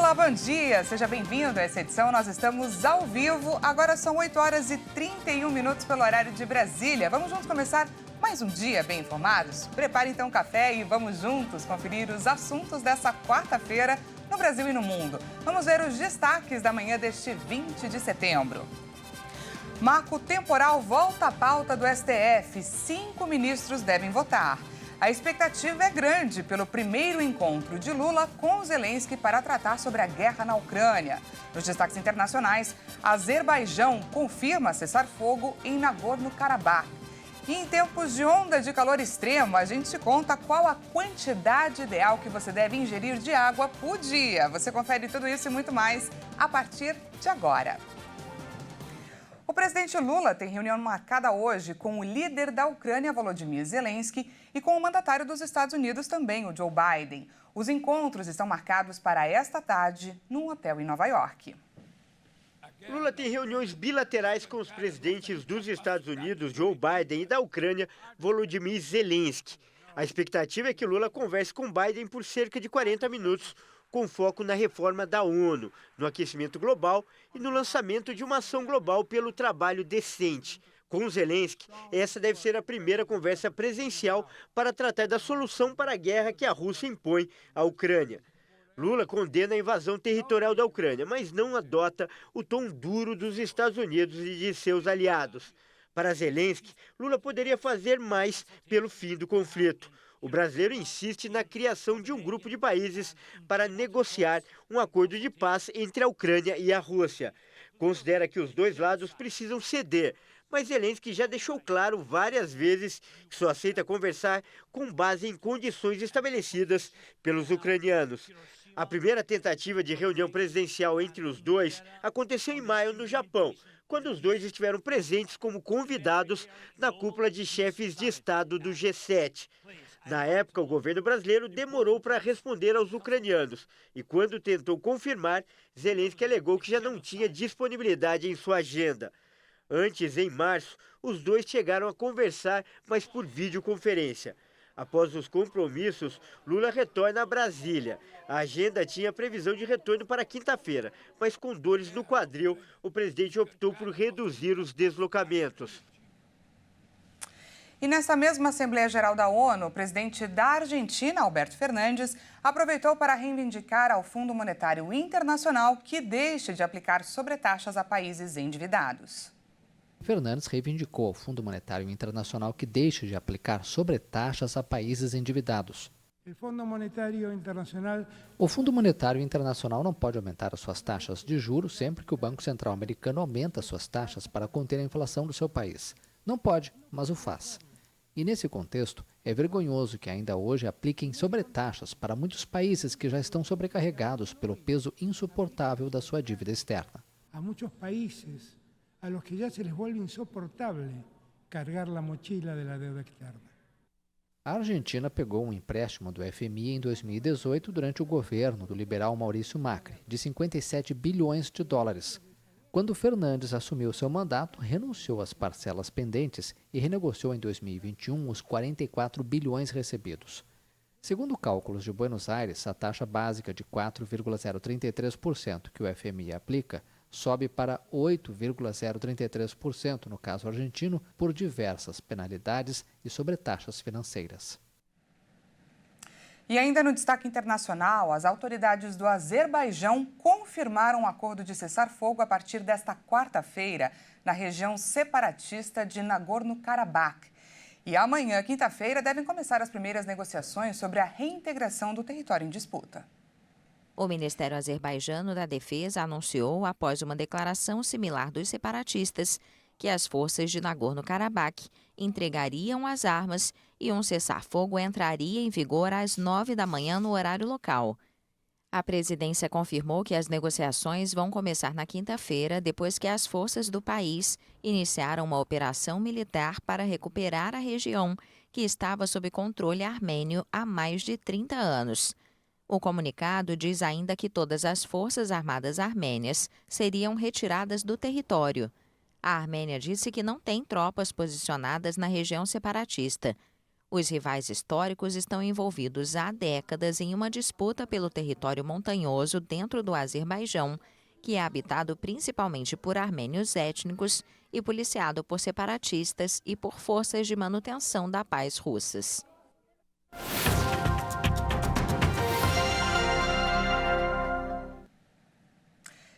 Olá, bom dia! Seja bem-vindo a essa edição. Nós estamos ao vivo. Agora são 8 horas e 31 minutos pelo horário de Brasília. Vamos juntos começar mais um dia bem informados? Prepare então um café e vamos juntos conferir os assuntos dessa quarta-feira no Brasil e no mundo. Vamos ver os destaques da manhã deste 20 de setembro. Marco temporal volta à pauta do STF. 5 ministros devem votar. A expectativa é grande pelo primeiro encontro de Lula com Zelensky para tratar sobre a guerra na Ucrânia. Nos destaques internacionais, Azerbaijão confirma cessar-fogo em Nagorno-Karabakh. E em tempos de onda de calor extremo, a gente te conta qual a quantidade ideal que você deve ingerir de água por dia. Você confere tudo isso e muito mais a partir de agora. O presidente Lula tem reunião marcada hoje com o líder da Ucrânia, Volodymyr Zelensky, e com o mandatário dos Estados Unidos também, o Joe Biden. Os encontros estão marcados para esta tarde num hotel em Nova York. Lula tem reuniões bilaterais com os presidentes dos Estados Unidos, Joe Biden, e da Ucrânia, Volodymyr Zelensky. A expectativa é que Lula converse com Biden por cerca de 40 minutos, com foco na reforma da ONU, no aquecimento global e no lançamento de uma ação global pelo trabalho decente. Com Zelensky, essa deve ser a primeira conversa presencial para tratar da solução para a guerra que a Rússia impõe à Ucrânia. Lula condena a invasão territorial da Ucrânia, mas não adota o tom duro dos Estados Unidos e de seus aliados. Para Zelensky, Lula poderia fazer mais pelo fim do conflito. O brasileiro insiste na criação de um grupo de países para negociar um acordo de paz entre a Ucrânia e a Rússia. Considera que os dois lados precisam ceder, mas Zelensky já deixou claro várias vezes que só aceita conversar com base em condições estabelecidas pelos ucranianos. A primeira tentativa de reunião presidencial entre os dois aconteceu em maio no Japão, quando os dois estiveram presentes como convidados na cúpula de chefes de Estado do G7. Na época, o governo brasileiro demorou para responder aos ucranianos e, quando tentou confirmar, Zelensky alegou que já não tinha disponibilidade em sua agenda. Antes, em março, os dois chegaram a conversar, mas por videoconferência. Após os compromissos, Lula retorna a Brasília. A agenda tinha previsão de retorno para quinta-feira, mas com dores no quadril, o presidente optou por reduzir os deslocamentos. E nessa mesma Assembleia Geral da ONU, o presidente da Argentina, Alberto Fernandes, aproveitou para reivindicar ao Fundo Monetário Internacional que deixe de aplicar sobretaxas a países endividados. Fernandes reivindicou ao Fundo Monetário Internacional que deixe de aplicar sobretaxas a países endividados. O Fundo Monetário Internacional não pode aumentar as suas taxas de juros sempre que o Banco Central americano aumenta suas taxas para conter a inflação do seu país. Não pode, mas o faz. E nesse contexto, é vergonhoso que ainda hoje apliquem sobretaxas para muitos países que já estão sobrecarregados pelo peso insuportável da sua dívida externa. Há muitos países a los que já se les vuelve insoportável carregar a mochila da deuda externa. A Argentina pegou um empréstimo do FMI em 2018 durante o governo do liberal Maurício Macri, de 57 bilhões de dólares. Quando Fernandes assumiu seu mandato, renunciou às parcelas pendentes e renegociou em 2021 os 44 bilhões recebidos. Segundo cálculos de Buenos Aires, a taxa básica de 4,033% que o FMI aplica sobe para 8,033% no caso argentino por diversas penalidades e sobretaxas financeiras. E ainda no destaque internacional, as autoridades do Azerbaijão confirmaram um acordo de cessar-fogo a partir desta quarta-feira na região separatista de Nagorno-Karabakh. E amanhã, quinta-feira, devem começar as primeiras negociações sobre a reintegração do território em disputa. O Ministério Azerbaijano da Defesa anunciou, após uma declaração similar dos separatistas, que as forças de Nagorno-Karabakh entregariam as armas e um cessar-fogo entraria em vigor às 9 da manhã no horário local. A presidência confirmou que as negociações vão começar na quinta-feira, depois que as forças do país iniciaram uma operação militar para recuperar a região, que estava sob controle armênio há mais de 30 anos. O comunicado diz ainda que todas as forças armadas armênias seriam retiradas do território. A Armênia disse que não tem tropas posicionadas na região separatista. Os rivais históricos estão envolvidos há décadas em uma disputa pelo território montanhoso dentro do Azerbaijão, que é habitado principalmente por armênios étnicos e policiado por separatistas e por forças de manutenção da paz russas.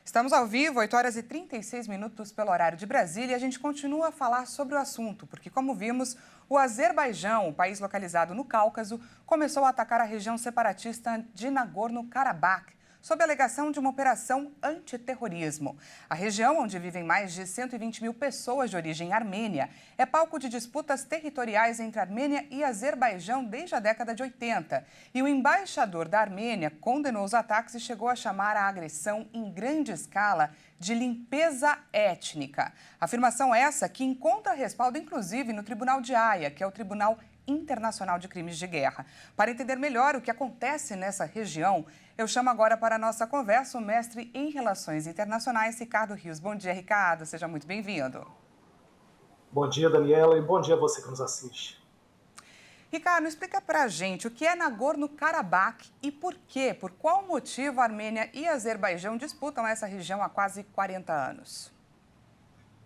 Estamos ao vivo, 8 horas e 36 minutos pelo horário de Brasília, e a gente continua a falar sobre o assunto, porque, como vimos, o Azerbaijão, o país localizado no Cáucaso, começou a atacar a região separatista de Nagorno-Karabakh, sob a alegação de uma operação antiterrorismo. A região, onde vivem mais de 120 mil pessoas de origem armênia, é palco de disputas territoriais entre Armênia e Azerbaijão desde a década de 80. E o embaixador da Armênia condenou os ataques e chegou a chamar a agressão em grande escala de limpeza étnica. Afirmação essa que encontra respaldo, inclusive, no Tribunal de Haia, que é o Tribunal Internacional de Crimes de Guerra. Para entender melhor o que acontece nessa região, eu chamo agora para a nossa conversa o mestre em Relações Internacionais, Ricardo Rios. Bom dia, Ricardo. Seja muito bem-vindo. Bom dia, Daniela, e bom dia a você que nos assiste. Ricardo, explica para a gente o que é Nagorno-Karabakh e por quê, por qual motivo a Armênia e a Azerbaijão disputam essa região há quase 40 anos.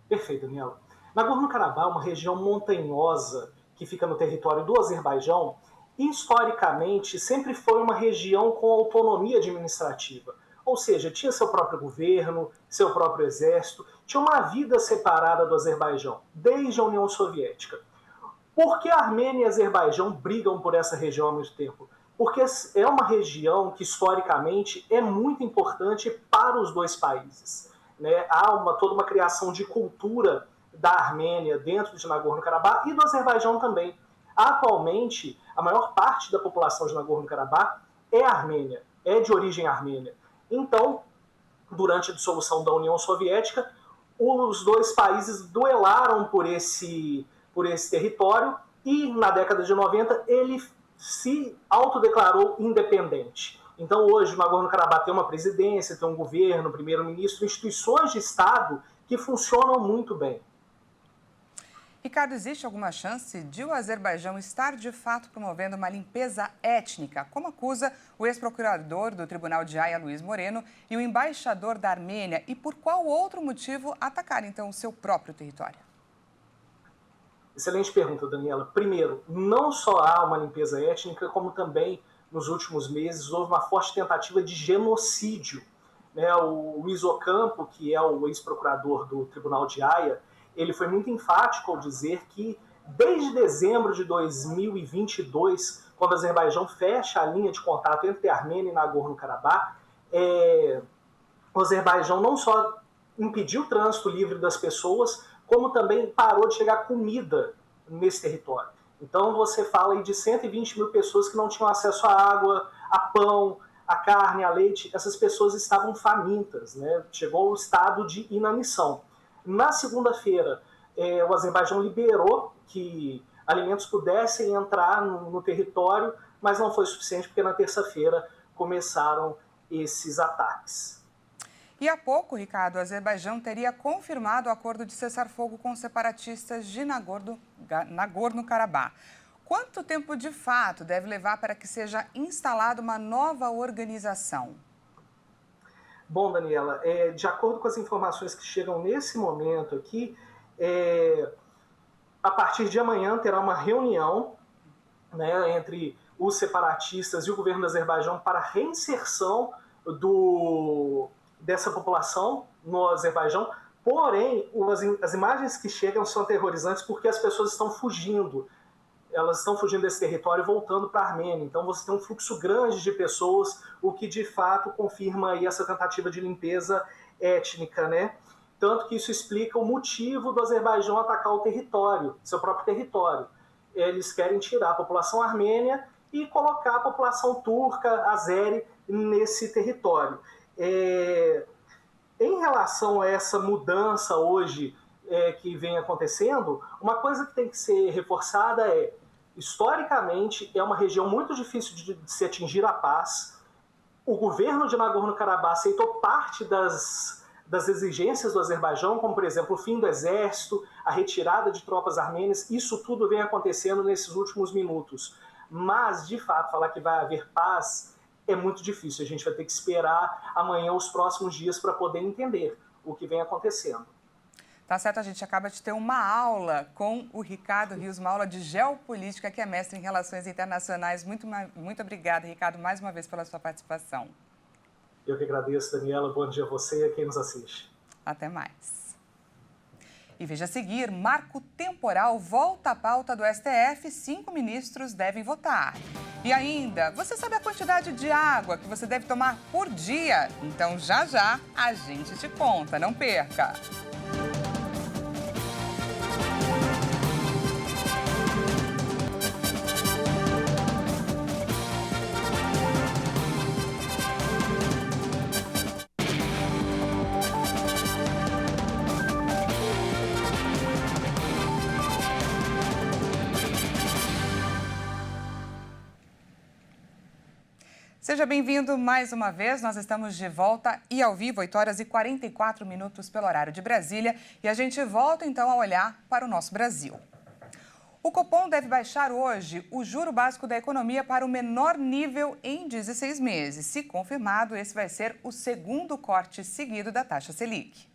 Perfeito, Daniela. Nagorno-Karabakh é uma região montanhosa que fica no território do Azerbaijão. Historicamente, sempre foi uma região com autonomia administrativa. Ou seja, tinha seu próprio governo, seu próprio exército, tinha uma vida separada do Azerbaijão, desde a União Soviética. Por que a Armênia e a Azerbaijão brigam por essa região há muito tempo? Porque é uma região que, historicamente, é muito importante para os dois países, né? Há toda uma criação de cultura da Armênia dentro de Nagorno-Karabakh e do Azerbaijão também. Atualmente, a maior parte da população de Nagorno-Karabakh é armênia, é de origem armênia. Então, durante a dissolução da União Soviética, os dois países duelaram por esse território e, na década de 90, ele se autodeclarou independente. Então, hoje, o Nagorno-Karabakh tem uma presidência, tem um governo, primeiro-ministro, instituições de Estado que funcionam muito bem. Ricardo, existe alguma chance de o Azerbaijão estar, de fato, promovendo uma limpeza étnica, como acusa o ex-procurador do Tribunal de Haia, Luiz Moreno, e o embaixador da Armênia? E por qual outro motivo atacar, então, o seu próprio território? Excelente pergunta, Daniela. Primeiro, não só há uma limpeza étnica, como também, nos últimos meses, houve uma forte tentativa de genocídio. O Luiz Ocampo, que é o ex-procurador do Tribunal de Haia, ele foi muito enfático ao dizer que, desde dezembro de 2022, quando o Azerbaijão fecha a linha de contato entre a Armênia e Nagorno-Karabakh, o Azerbaijão não só impediu o trânsito livre das pessoas, como também parou de chegar comida nesse território. Então você fala aí de 120 mil pessoas que não tinham acesso à água, a pão, a carne, a leite. Essas pessoas estavam famintas, né? Chegou ao estado de inanição. Na segunda-feira, o Azerbaijão liberou que alimentos pudessem entrar no território, mas não foi suficiente porque na terça-feira começaram esses ataques. E há pouco, Ricardo, o Azerbaijão teria confirmado o acordo de cessar-fogo com os separatistas de Nagorno-Karabakh. Quanto tempo, de fato, deve levar para que seja instalada uma nova organização? Bom, Daniela, de acordo com as informações que chegam nesse momento aqui, a partir de amanhã terá uma reunião, né, entre os separatistas e o governo do Azerbaijão para a reinserção dessa população no Azerbaijão. Porém, as imagens que chegam são aterrorizantes porque as pessoas estão fugindo. Elas estão fugindo desse território e voltando para a Armênia. Então você tem um fluxo grande de pessoas, o que de fato confirma aí essa tentativa de limpeza étnica, né? Tanto que isso explica o motivo do Azerbaijão atacar o território, seu próprio território. Eles querem tirar a população armênia e colocar a população turca, azeri, nesse território. Em relação a essa mudança hoje que vem acontecendo, uma coisa que tem que ser reforçada historicamente, é uma região muito difícil de se atingir a paz. O governo de Nagorno-Karabakh aceitou parte das das exigências do Azerbaijão, como, por exemplo, o fim do exército, a retirada de tropas armênias, isso tudo vem acontecendo nesses últimos minutos. Mas, de fato, falar que vai haver paz é muito difícil. A gente vai ter que esperar amanhã, os próximos dias, para poder entender o que vem acontecendo. Tá certo, a gente acaba de ter uma aula com o Ricardo Rios, uma aula de geopolítica, que é mestre em relações internacionais. Muito obrigada, Ricardo, mais uma vez pela sua participação. Eu que agradeço, Daniela. Bom dia a você e a quem nos assiste. Até mais. E veja a seguir, marco temporal volta à pauta do STF, 5 ministros devem votar. E ainda, você sabe a quantidade de água que você deve tomar por dia? Então já já a gente te conta, não perca! Seja bem-vindo mais uma vez, nós estamos de volta e ao vivo, 8 horas e 44 minutos pelo horário de Brasília, e a gente volta então a olhar para o nosso Brasil. O Copom deve baixar hoje o juro básico da economia para o menor nível em 16 meses. Se confirmado, esse vai ser o segundo corte seguido da taxa Selic.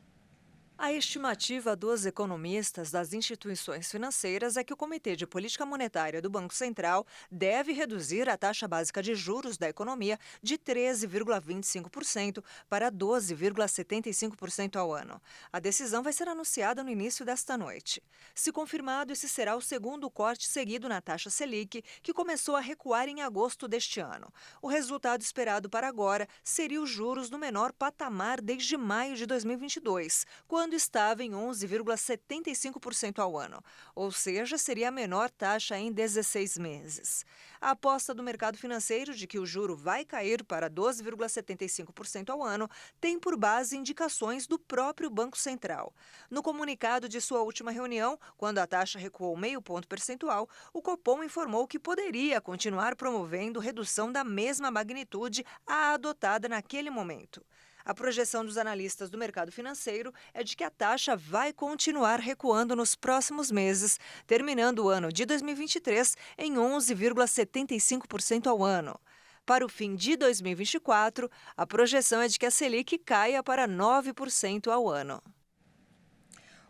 A estimativa dos economistas das instituições financeiras é que o Comitê de Política Monetária do Banco Central deve reduzir a taxa básica de juros da economia de 13,25% para 12,75% ao ano. A decisão vai ser anunciada no início desta noite. Se confirmado, esse será o segundo corte seguido na taxa Selic, que começou a recuar em agosto deste ano. O resultado esperado para agora seria os juros no menor patamar desde maio de 2022, quando estava em 11,75% ao ano, ou seja, seria a menor taxa em 16 meses. A aposta do mercado financeiro de que o juro vai cair para 12,75% ao ano tem por base indicações do próprio Banco Central. No comunicado de sua última reunião, quando a taxa recuou meio ponto percentual, o Copom informou que poderia continuar promovendo redução da mesma magnitude à adotada naquele momento. A projeção dos analistas do mercado financeiro é de que a taxa vai continuar recuando nos próximos meses, terminando o ano de 2023 em 11,75% ao ano. Para o fim de 2024, a projeção é de que a Selic caia para 9% ao ano.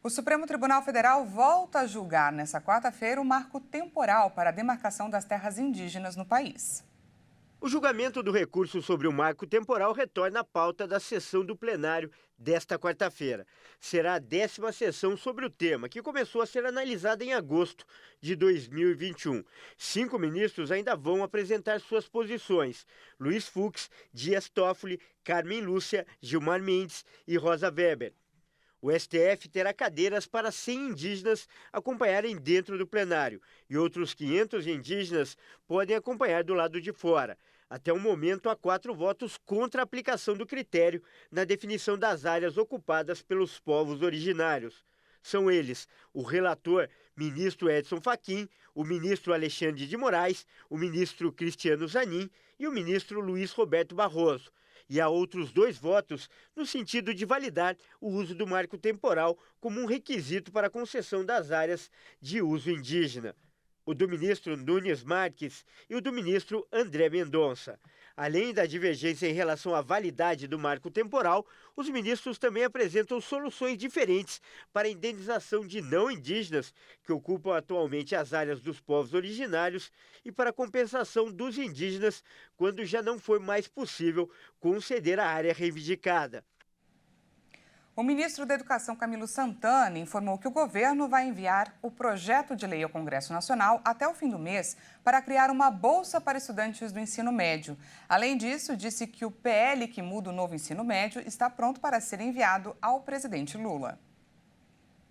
O Supremo Tribunal Federal volta a julgar nesta quarta-feira o marco temporal para a demarcação das terras indígenas no país. O julgamento do recurso sobre o marco temporal retorna à pauta da sessão do plenário desta quarta-feira. Será a 10ª sessão sobre o tema, que começou a ser analisada em agosto de 2021. 5 ministros ainda vão apresentar suas posições: Luiz Fux, Dias Toffoli, Carmen Lúcia, Gilmar Mendes e Rosa Weber. O STF terá cadeiras para 100 indígenas acompanharem dentro do plenário e outros 500 indígenas podem acompanhar do lado de fora. Até o momento, há 4 votos contra a aplicação do critério na definição das áreas ocupadas pelos povos originários. São eles o relator, ministro Edson Fachin, o ministro Alexandre de Moraes, o ministro Cristiano Zanin e o ministro Luiz Roberto Barroso. E há outros 2 votos no sentido de validar o uso do marco temporal como um requisito para a concessão das áreas de uso indígena. O do ministro Nunes Marques e o do ministro André Mendonça. Além da divergência em relação à validade do marco temporal, os ministros também apresentam soluções diferentes para a indenização de não indígenas que ocupam atualmente as áreas dos povos originários e para a compensação dos indígenas quando já não for mais possível conceder a área reivindicada. O ministro da Educação, Camilo Santana, informou que o governo vai enviar o projeto de lei ao Congresso Nacional até o fim do mês para criar uma bolsa para estudantes do ensino médio. Além disso, disse que o PL que muda o novo ensino médio está pronto para ser enviado ao presidente Lula.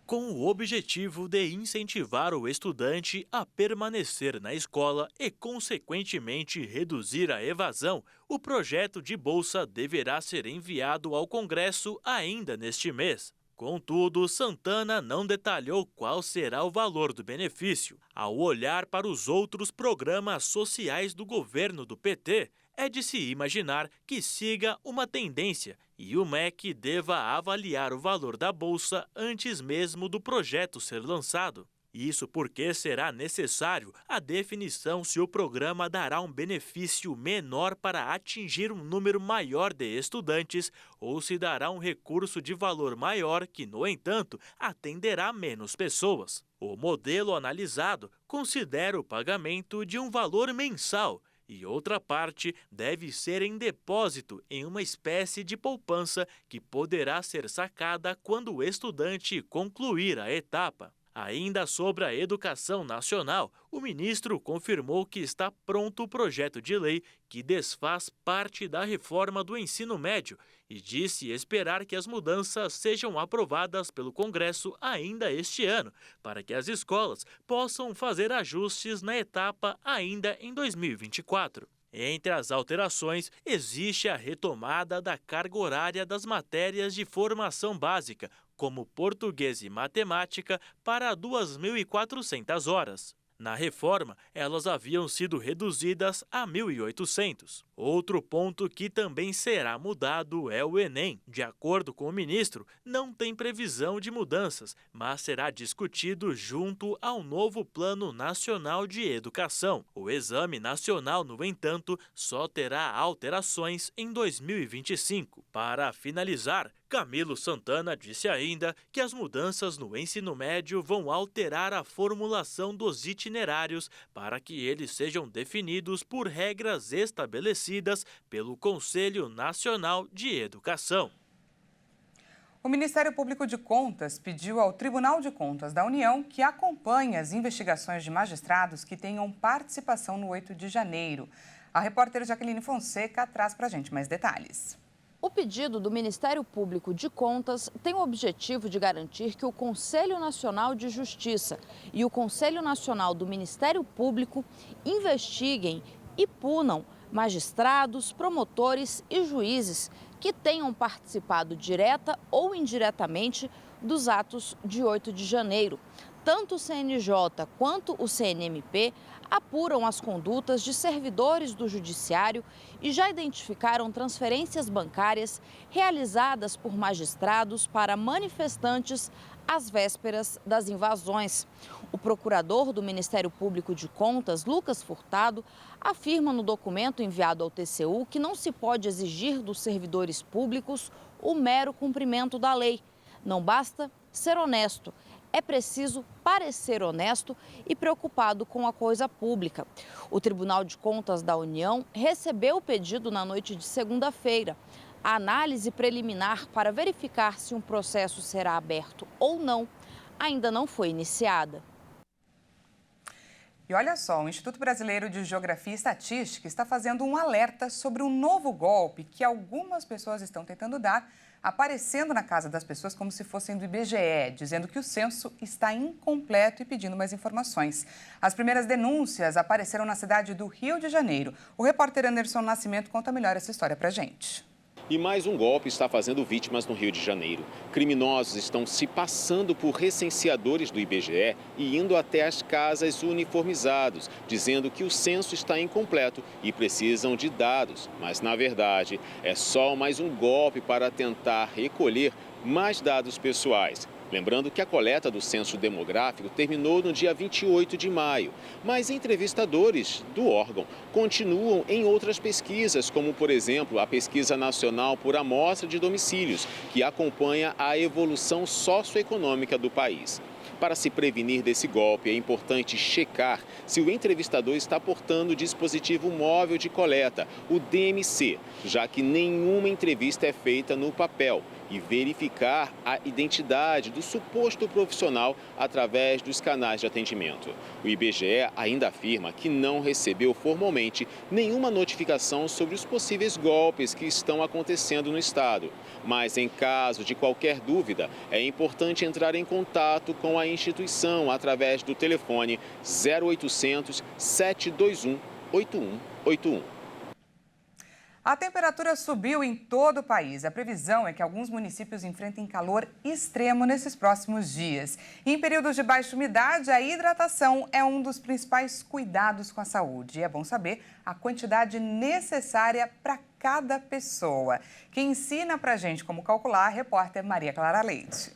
Com o objetivo de incentivar o estudante a permanecer na escola e, consequentemente, reduzir a evasão, o projeto de bolsa deverá ser enviado ao Congresso ainda neste mês. Contudo, Santana não detalhou qual será o valor do benefício. Ao olhar para os outros programas sociais do governo do PT, é de se imaginar que siga uma tendência e o MEC deva avaliar o valor da bolsa antes mesmo do projeto ser lançado. Isso porque será necessário a definição se o programa dará um benefício menor para atingir um número maior de estudantes ou se dará um recurso de valor maior que, no entanto, atenderá menos pessoas. O modelo analisado considera o pagamento de um valor mensal e outra parte deve ser em depósito em uma espécie de poupança que poderá ser sacada quando o estudante concluir a etapa. Ainda sobre a educação nacional, o ministro confirmou que está pronto o projeto de lei que desfaz parte da reforma do ensino médio e disse esperar que as mudanças sejam aprovadas pelo Congresso ainda este ano, para que as escolas possam fazer ajustes na etapa ainda em 2024. Entre as alterações, existe a retomada da carga horária das matérias de formação básica, como português e matemática, para 2.400 horas. Na reforma, elas haviam sido reduzidas a 1.800. Outro ponto que também será mudado é o Enem. De acordo com o ministro, não tem previsão de mudanças, mas será discutido junto ao novo Plano Nacional de Educação. O Exame Nacional, no entanto, só terá alterações em 2025. Para finalizar, Camilo Santana disse ainda que as mudanças no ensino médio vão alterar a formulação dos itinerários para que eles sejam definidos por regras estabelecidas pelo Conselho Nacional de Educação. O Ministério Público de Contas pediu ao Tribunal de Contas da União que acompanhe as investigações de magistrados que tenham participação no 8 de janeiro. A repórter Jaqueline Fonseca traz para a gente mais detalhes. O pedido do Ministério Público de Contas tem o objetivo de garantir que o Conselho Nacional de Justiça e o Conselho Nacional do Ministério Público investiguem e punam magistrados, promotores e juízes que tenham participado direta ou indiretamente dos atos de 8 de janeiro. Tanto o CNJ quanto o CNMP apuram as condutas de servidores do Judiciário e já identificaram transferências bancárias realizadas por magistrados para manifestantes às vésperas das invasões. O procurador do Ministério Público de Contas, Lucas Furtado, afirma no documento enviado ao TCU que não se pode exigir dos servidores públicos o mero cumprimento da lei. Não basta ser honesto. É preciso parecer honesto e preocupado com a coisa pública. O Tribunal de Contas da União recebeu o pedido na noite de segunda-feira. A análise preliminar para verificar se um processo será aberto ou não ainda não foi iniciada. E olha só, o Instituto Brasileiro de Geografia e Estatística está fazendo um alerta sobre um novo golpe que algumas pessoas estão tentando dar, aparecendo na casa das pessoas como se fossem do IBGE, dizendo que o censo está incompleto e pedindo mais informações. As primeiras denúncias apareceram na cidade do Rio de Janeiro. O repórter Anderson Nascimento conta melhor essa história pra gente. E mais um golpe está fazendo vítimas no Rio de Janeiro. Criminosos estão se passando por recenseadores do IBGE e indo até as casas uniformizados, dizendo que o censo está incompleto e precisam de dados. Mas, na verdade, é só mais um golpe para tentar recolher mais dados pessoais. Lembrando que a coleta do censo demográfico terminou no dia 28 de maio, mas entrevistadores do órgão continuam em outras pesquisas, como, por exemplo, a Pesquisa Nacional por Amostra de Domicílios, que acompanha a evolução socioeconômica do país. Para se prevenir desse golpe, é importante checar se o entrevistador está portando o dispositivo móvel de coleta, o DMC, já que nenhuma entrevista é feita no papel, e verificar a identidade do suposto profissional através dos canais de atendimento. O IBGE ainda afirma que não recebeu formalmente nenhuma notificação sobre os possíveis golpes que estão acontecendo no estado. Mas, em caso de qualquer dúvida, é importante entrar em contato com a instituição através do telefone 0800 721 8181. A temperatura subiu em todo o país. A previsão é que alguns municípios enfrentem calor extremo nesses próximos dias. E em períodos de baixa umidade, a hidratação é um dos principais cuidados com a saúde. E é bom saber a quantidade necessária para cada pessoa. Quem ensina pra gente como calcular, a repórter Maria Clara Leite.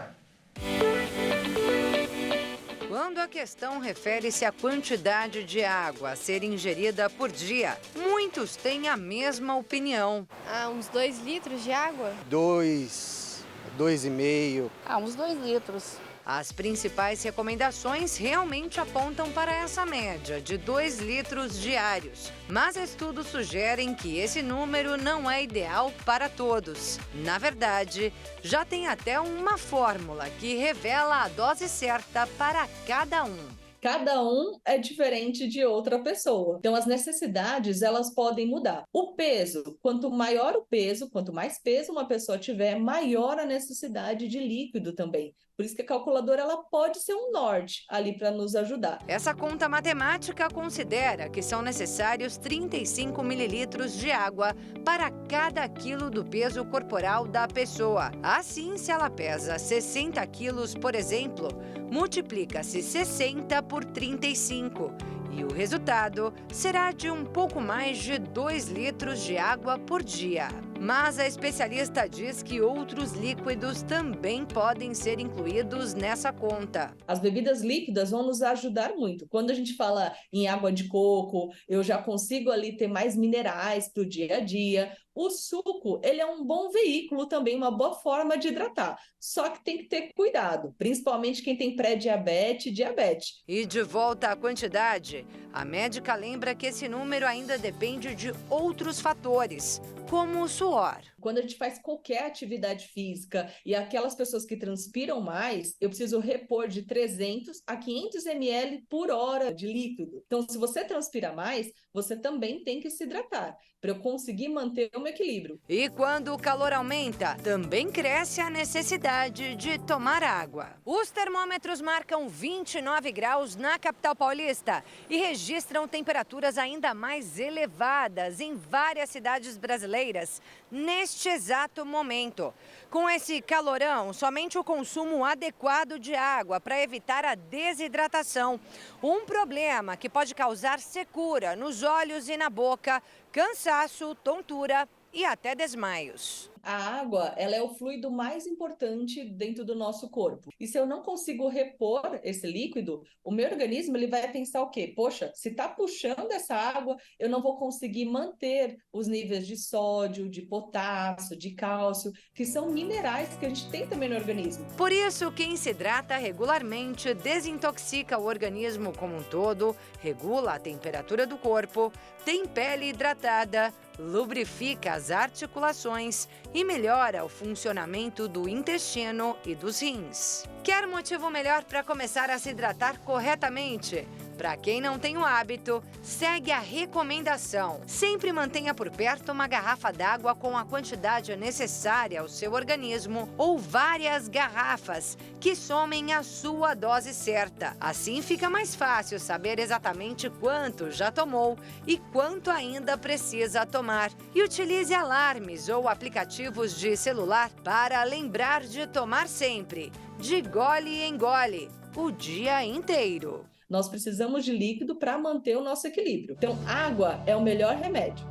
Quando a questão refere-se à quantidade de água a ser ingerida por dia, muitos têm a mesma opinião. Uns 2 litros de água? 2,5. Uns 2 litros. As principais recomendações realmente apontam para essa média de 2 litros diários. Mas estudos sugerem que esse número não é ideal para todos. Na verdade, já tem até uma fórmula que revela a dose certa para cada um. Cada um é diferente de outra pessoa. Então, as necessidades, elas podem mudar. O peso, quanto maior o peso, quanto mais peso uma pessoa tiver, maior a necessidade de líquido também. Por isso que a calculadora ela pode ser um norte ali para nos ajudar. Essa conta matemática considera que são necessários 35 mililitros de água para cada quilo do peso corporal da pessoa. Assim, se ela pesa 60 quilos, por exemplo, multiplica-se 60 por 35. E o resultado será de um pouco mais de 2 litros de água por dia. Mas a especialista diz que outros líquidos também podem ser incluídos nessa conta. As bebidas líquidas vão nos ajudar muito. Quando a gente fala em água de coco, eu já consigo ali ter mais minerais para o dia a dia. O suco, ele é um bom veículo também, uma boa forma de hidratar. Só que tem que ter cuidado, principalmente quem tem pré-diabetes e diabetes. E de volta à quantidade, a médica lembra que esse número ainda depende de outros fatores, como o suor. Quando a gente faz qualquer atividade física e aquelas pessoas que transpiram mais, eu preciso repor de 300 a 500 ml por hora de líquido. Então, se você transpira mais, você também tem que se hidratar, para eu conseguir manter o meu equilíbrio. E quando o calor aumenta, também cresce a necessidade de tomar água. Os termômetros marcam 29 graus na capital paulista e registram temperaturas ainda mais elevadas em várias cidades brasileiras neste exato momento. Com esse calorão, somente o consumo adequado de água para evitar a desidratação. Um problema que pode causar secura nos olhos e na boca, cansaço, tontura e até desmaios. A água, ela é o fluido mais importante dentro do nosso corpo. E se eu não consigo repor esse líquido, o meu organismo ele vai pensar o quê? Poxa, se está puxando essa água, eu não vou conseguir manter os níveis de sódio, de potássio, de cálcio, que são minerais que a gente tem também no organismo. Por isso, quem se hidrata regularmente desintoxica o organismo como um todo, regula a temperatura do corpo, tem pele hidratada, lubrifica as articulações e melhora o funcionamento do intestino e dos rins. Quer motivo melhor para começar a se hidratar corretamente? Para quem não tem o hábito, segue a recomendação. Sempre mantenha por perto uma garrafa d'água com a quantidade necessária ao seu organismo ou várias garrafas que somem a sua dose certa. Assim fica mais fácil saber exatamente quanto já tomou e quanto ainda precisa tomar. E utilize alarmes ou aplicativos de celular para lembrar de tomar sempre, de gole em gole, o dia inteiro. Nós precisamos de líquido para manter o nosso equilíbrio. Então, água é o melhor remédio.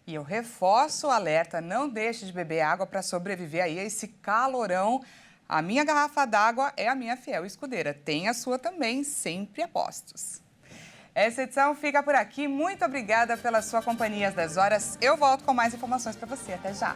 E eu reforço o alerta, não deixe de beber água para sobreviver aí a esse calorão. A minha garrafa d'água é a minha fiel escudeira. Tem a sua também, sempre a postos. Essa edição fica por aqui. Muito obrigada pela sua companhia às 10 horas. Eu volto com mais informações para você. Até já!